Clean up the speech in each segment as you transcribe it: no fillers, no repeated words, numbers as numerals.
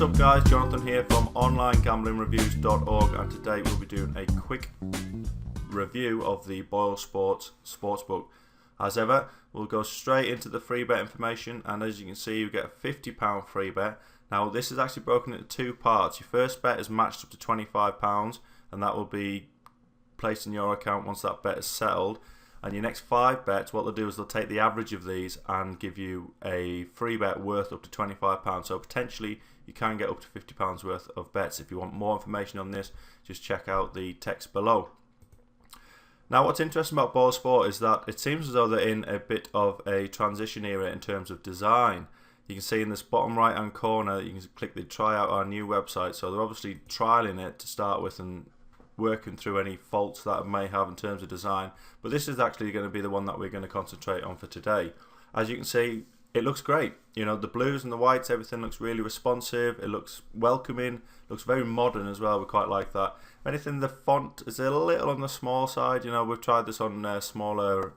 What's up guys, Jonathan here from OnlineGamblingReviews.org, and today we'll be doing a quick review of the Boyle Sports Sportsbook. As ever, we'll go straight into the free bet information, and as you can see, you get a £50 free bet. Now this is actually broken into two parts. Your first bet is matched up to £25, and that will be placed in your account once that bet is settled. And your next 5 bets, what they'll do is they'll take the average of these and give you a free bet worth up to £25. So potentially you can get up to £50 worth of bets. If you want more information on this, just check out the text below. Now what's interesting about Boyle Sport is that it seems as though they're in a bit of a transition era in terms of design. You can see in this bottom right hand corner, you can click the try out our new website. So they're obviously trialing it to start with and working through any faults that it may have in terms of design, but this is actually going to be the one that we're going to concentrate on for today. As you can see, it looks great. You know, the blues and the whites, everything looks really responsive, it looks welcoming, looks very modern as well. We quite like that. If anything, the font is a little on the small side. You know, we've tried this on smaller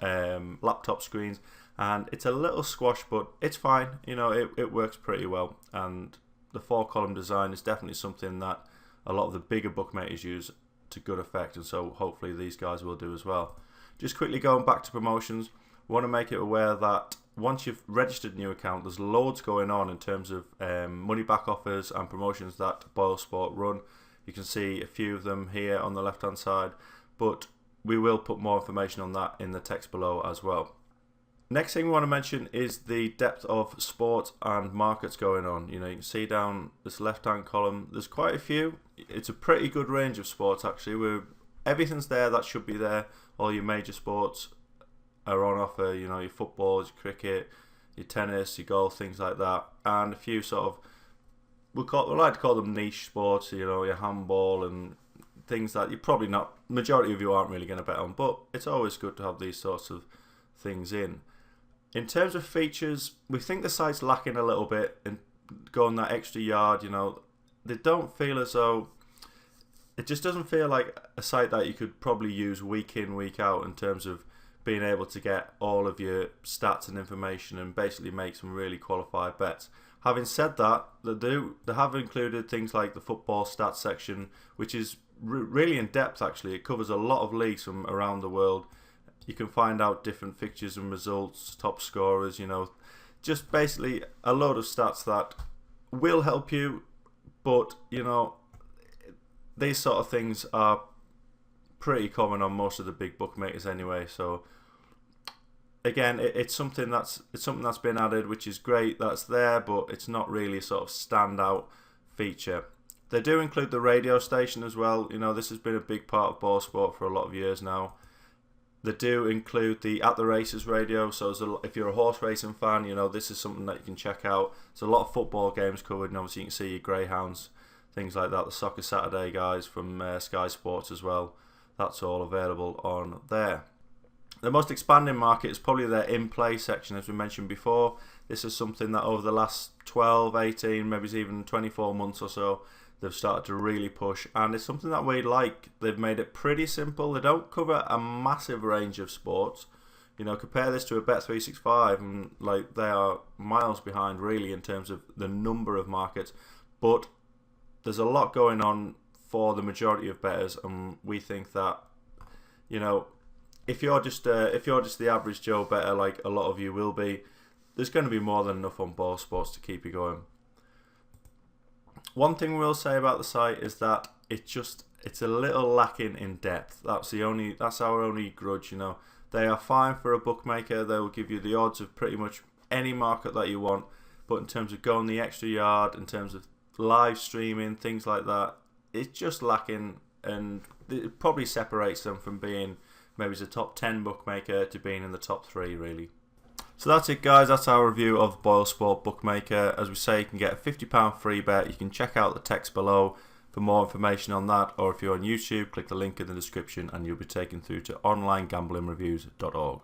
laptop screens and it's a little squash, but it's fine. You know, it works pretty well, and the 4-column design is definitely something that a lot of the bigger bookmakers use to good effect, and so hopefully these guys will do as well. Just quickly going back to promotions, we want to make it aware that once you've registered a new account, there's loads going on in terms of money back offers and promotions that Boyle Sport run. You can see a few of them here on the left hand side, but we will put more information on that in the text below as well. Next thing we want to mention is the depth of sports and markets going on. You know, you can see down this left hand column, there's quite a few. It's a pretty good range of sports actually. Everything's there that should be there. All your major sports are on offer. You know, your footballs, your cricket, your tennis, your golf, things like that, and a few sort of we like to call them niche sports. You know, your handball and things that you probably not, majority of you aren't really going to bet on, but it's always good to have these sorts of things in. In terms of features, we think the site's lacking a little bit in going that extra yard. You know, they don't feel as though, it just doesn't feel like a site that you could probably use week in, week out in terms of being able to get all of your stats and information and basically make some really qualified bets. Having said that, they have included things like the football stats section, which is really in depth actually. It covers a lot of leagues from around the world. You can find out different fixtures and results, top scorers, you know, just basically a load of stats that will help you, but, you know, these sort of things are pretty common on most of the big bookmakers anyway. So again, it's something that's been added, which is great. That's there, but it's not really a sort of standout feature. They do include the radio station as well. You know, this has been a big part of Boyle Sport for a lot of years now. They do include the At the Races radio, so if you're a horse racing fan, you know, this is something that you can check out. There's a lot of football games covered, and obviously you can see your greyhounds, things like that. The Soccer Saturday guys from Sky Sports as well. That's all available on there. The most expanding market is probably their in-play section, as we mentioned before. This is something that over the last 12, 18, maybe even 24 months or so, they've started to really push, and it's something that we like. They've made it pretty simple. They don't cover a massive range of sports. You know, compare this to a Bet365 and like they are miles behind really in terms of the number of markets, but there's a lot going on for the majority of bettors, and we think that, you know, if you're just the average Joe bettor, like a lot of you will be, there's going to be more than enough on Boyle Sports to keep you going. One thing we'll say about the site is that it's a little lacking in depth. That's our only grudge. You know, they are fine for a bookmaker. They will give you the odds of pretty much any market that you want, but in terms of going the extra yard, in terms of live streaming, things like that, it's just lacking, and it probably separates them from being maybe as a top 10 bookmaker to being in the top 3 really. So that's it guys, that's our review of the Boyle Sport Bookmaker. As we say, you can get a £50 free bet. You can check out the text below for more information on that, or if you're on YouTube, click the link in the description and you'll be taken through to OnlineGamblingReviews.org.